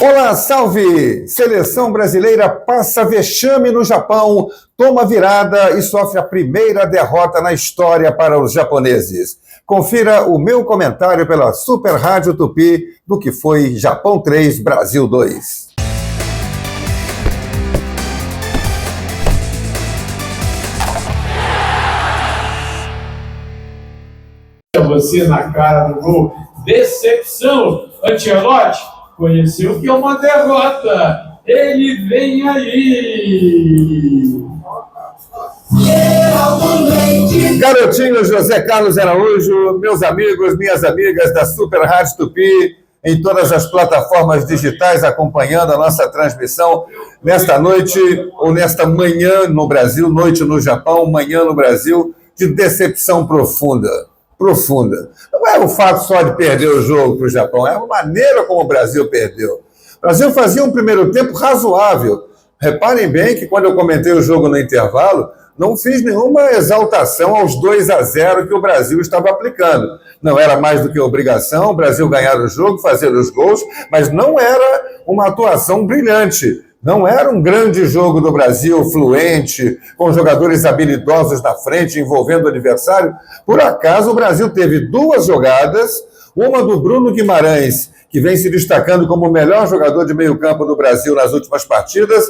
Olá, salve! Seleção brasileira passa vexame no Japão, toma virada e sofre a primeira derrota na história para os japoneses. Confira o meu comentário pela Super Rádio Tupi do que foi Japão 3, Brasil 2. Você na cara do gol. Decepção. Ancelotti conheceu que é uma derrota. Ele vem aí. Garotinho José Carlos Araújo, meus amigos, minhas amigas da Super Rádio Tupi, em todas as plataformas digitais acompanhando a nossa transmissão nesta noite ou nesta manhã no Brasil, noite no Japão, manhã no Brasil, de decepção profunda. Não é o fato só de perder o jogo para o Japão, é a maneira como o Brasil perdeu. O Brasil fazia um primeiro tempo razoável. Reparem bem que quando eu comentei o jogo no intervalo, não fiz nenhuma exaltação aos 2-0 que o Brasil estava aplicando. Não era mais do que obrigação o Brasil ganhar o jogo, fazer os gols, mas não era uma atuação brilhante. Não era um grande jogo do Brasil, fluente, com jogadores habilidosos na frente, envolvendo o adversário. Por acaso, o Brasil teve duas jogadas, uma do Bruno Guimarães, que vem se destacando como o melhor jogador de meio-campo do Brasil nas últimas partidas,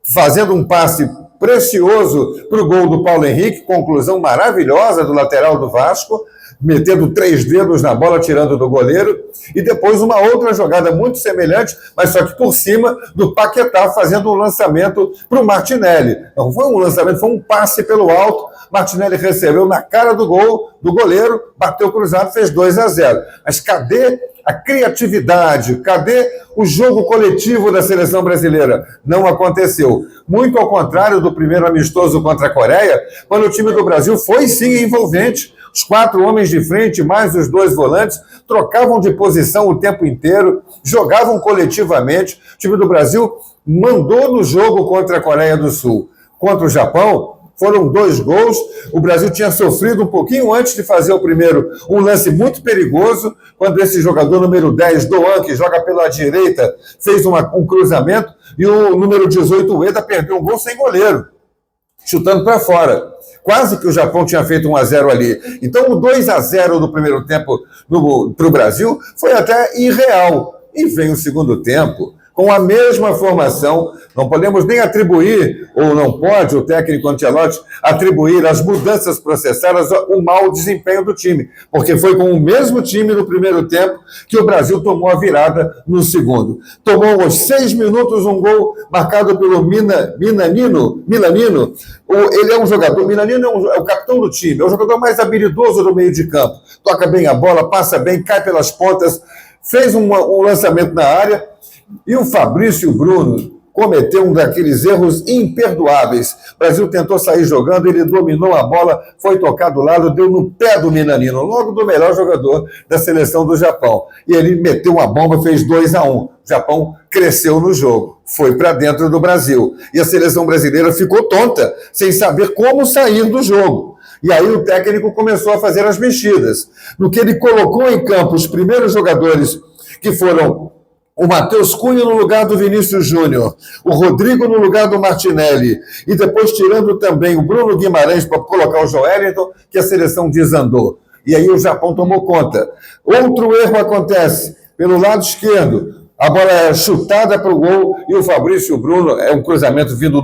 fazendo um passe precioso para o gol do Paulo Henrique, conclusão maravilhosa do lateral do Vasco, metendo 3 dedos na bola, tirando do goleiro, e depois uma outra jogada muito semelhante, mas só que por cima do Paquetá, fazendo um lançamento para o Martinelli. Não foi um lançamento, foi um passe pelo alto, Martinelli recebeu na cara do gol, do goleiro, bateu cruzado, fez 2-0. Mas cadê a criatividade? Cadê o jogo coletivo da seleção brasileira? Não aconteceu. Muito ao contrário do primeiro amistoso contra a Coreia, quando o time do Brasil foi sim envolvente. Os 4 homens de frente, mais os 2 volantes, trocavam de posição o tempo inteiro, jogavam coletivamente. O time do Brasil mandou no jogo contra a Coreia do Sul. Contra o Japão, foram 2 gols. O Brasil tinha sofrido um pouquinho antes de fazer o primeiro um lance muito perigoso, quando esse jogador número 10, Doan, que joga pela direita, fez um cruzamento, e o número 18, o Ueda, perdeu um gol sem goleiro, chutando para fora. Quase que o Japão tinha feito 1-0 ali. Então, o 2-0 do primeiro tempo para o Brasil foi até irreal. E vem o segundo tempo com a mesma formação. Não podemos nem atribuir, ou não pode o técnico Ancelotti atribuir às mudanças processadas o mau desempenho do time, porque foi com o mesmo time no primeiro tempo que o Brasil tomou a virada no segundo. Tomou aos 6 minutos um gol marcado pelo Milanino. Ele é um jogador, Milanino é o capitão do time, é o jogador mais habilidoso do meio de campo. Toca bem a bola, passa bem, cai pelas pontas, fez um lançamento na área. E o Fabrício Bruno cometeu um daqueles erros imperdoáveis. O Brasil tentou sair jogando, ele dominou a bola, foi tocar do lado, deu no pé do Milanino, logo do melhor jogador da seleção do Japão. E ele meteu uma bomba, fez 2-1. O Japão cresceu no jogo, foi para dentro do Brasil. E a seleção brasileira ficou tonta, sem saber como sair do jogo. E aí o técnico começou a fazer as mexidas. No que ele colocou em campo os primeiros jogadores, que foram o Matheus Cunha no lugar do Vinícius Júnior, o Rodrigo no lugar do Martinelli, e depois tirando também o Bruno Guimarães para colocar o Joelinton, que a seleção desandou. E aí o Japão tomou conta. Outro erro acontece pelo lado esquerdo. A bola é chutada para o gol e o Fabrício Bruno, é um cruzamento vindo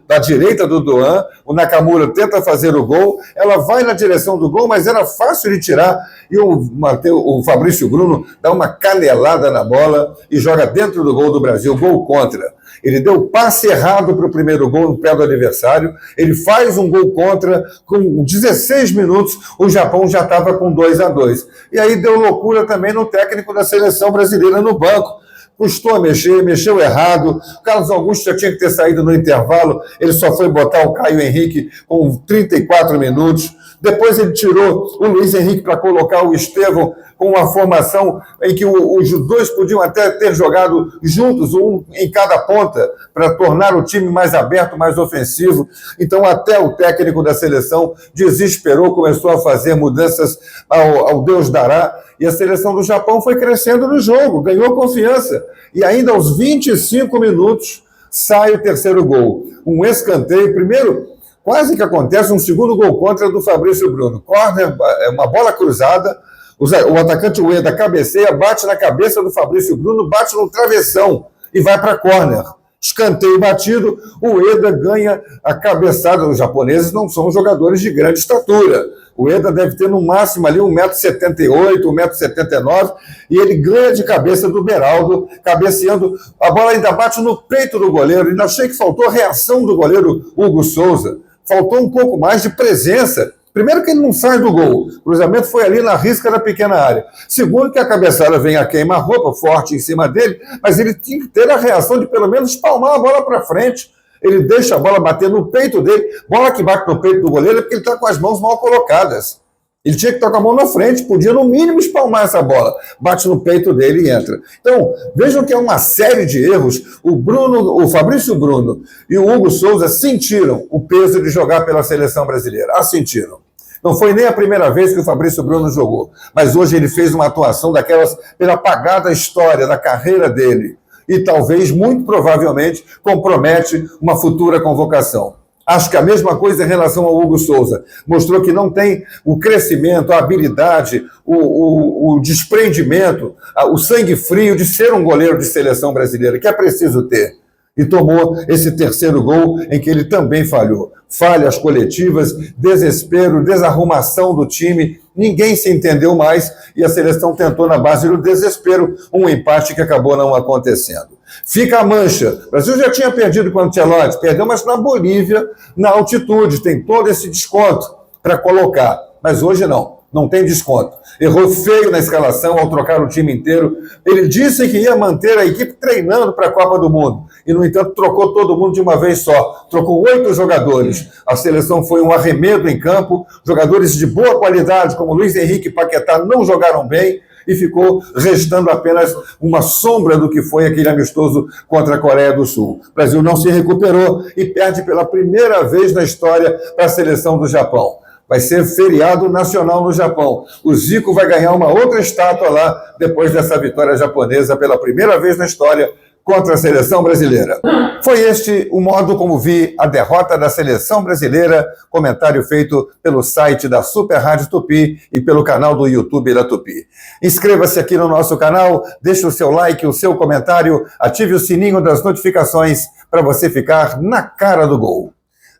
da direita do Doan, o Nakamura tenta fazer o gol, ela vai na direção do gol, mas era fácil de tirar, e o Fabrício Bruno dá uma canelada na bola e joga dentro do gol do Brasil, gol contra. Ele deu passe errado para o primeiro gol no pé do adversário, ele faz um gol contra, com 16 minutos o Japão já estava com 2-2. E aí deu loucura também no técnico da seleção brasileira no banco. Custou a mexer, mexeu errado. O Carlos Augusto já tinha que ter saído no intervalo, ele só foi botar o Caio Henrique com 34 minutos. Depois ele tirou o Luiz Henrique para colocar o Estevão com uma formação em que os dois podiam até ter jogado juntos, um em cada ponta, para tornar o time mais aberto, mais ofensivo. Então até o técnico da seleção desesperou, começou a fazer mudanças ao Deus dará, E a seleção do Japão foi crescendo no jogo, ganhou confiança. E ainda aos 25 minutos sai o terceiro gol. Um escanteio, primeiro, quase que acontece um segundo gol contra do Fabrício Bruno. Corner, uma bola cruzada, o atacante Ueda cabeceia, bate na cabeça do Fabrício Bruno, bate no travessão e vai para corner. Escanteio batido, o Ueda ganha a cabeçada. Os japoneses não são jogadores de grande estatura. O Ueda deve ter no máximo ali 1,78 m, 1,79 m, e ele ganha de cabeça do Beraldo, cabeceando. A bola ainda bate no peito do goleiro. Ainda achei que faltou a reação do goleiro Hugo Souza. Faltou um pouco mais de presença. Primeiro que ele não sai do gol. O cruzamento foi ali na risca da pequena área. Segundo que a cabeçada vem a queima-roupa forte em cima dele, mas ele tinha que ter a reação de pelo menos espalmar a bola para frente. Ele deixa a bola bater no peito dele. Bola que bate no peito do goleiro é porque ele está com as mãos mal colocadas. Ele tinha que estar com a mão na frente, podia no mínimo espalmar essa bola. Bate no peito dele e entra. Então, vejam que é uma série de erros. O Fabrício Bruno e o Hugo Souza sentiram o peso de jogar pela seleção brasileira. Sentiram. Não foi nem a primeira vez que o Fabrício Bruno jogou, mas hoje ele fez uma atuação daquelas pela apagada história da carreira dele e talvez, muito provavelmente, compromete uma futura convocação. Acho que a mesma coisa em relação ao Hugo Souza. Mostrou que não tem o crescimento, a habilidade, o desprendimento, o sangue frio de ser um goleiro de seleção brasileira, que é preciso ter. E tomou esse terceiro gol em que ele também falhou. Falhas coletivas, desespero, desarrumação do time, ninguém se entendeu mais e a seleção tentou na base do desespero um empate que acabou não acontecendo. Fica a mancha. O Brasil já tinha perdido com o Ancelotti, perdeu, mas na Bolívia, na altitude, tem todo esse desconto para colocar. Mas hoje não tem desconto. Errou feio na escalação ao trocar o time inteiro. Ele disse que ia manter a equipe treinando para a Copa do Mundo. E, no entanto, trocou todo mundo de uma vez só. Trocou 8 jogadores. A seleção foi um arremedo em campo. Jogadores de boa qualidade, como Luiz Henrique e Paquetá, não jogaram bem. E ficou restando apenas uma sombra do que foi aquele amistoso contra a Coreia do Sul. O Brasil não se recuperou e perde pela primeira vez na história para a seleção do Japão. Vai ser feriado nacional no Japão. O Zico vai ganhar uma outra estátua lá depois dessa vitória japonesa pela primeira vez na história contra a seleção brasileira. Foi este o modo como vi a derrota da seleção brasileira, comentário feito pelo site da Super Rádio Tupi e pelo canal do YouTube da Tupi. Inscreva-se aqui no nosso canal, deixe o seu like, o seu comentário, ative o sininho das notificações para você ficar na cara do gol.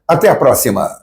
Até a próxima!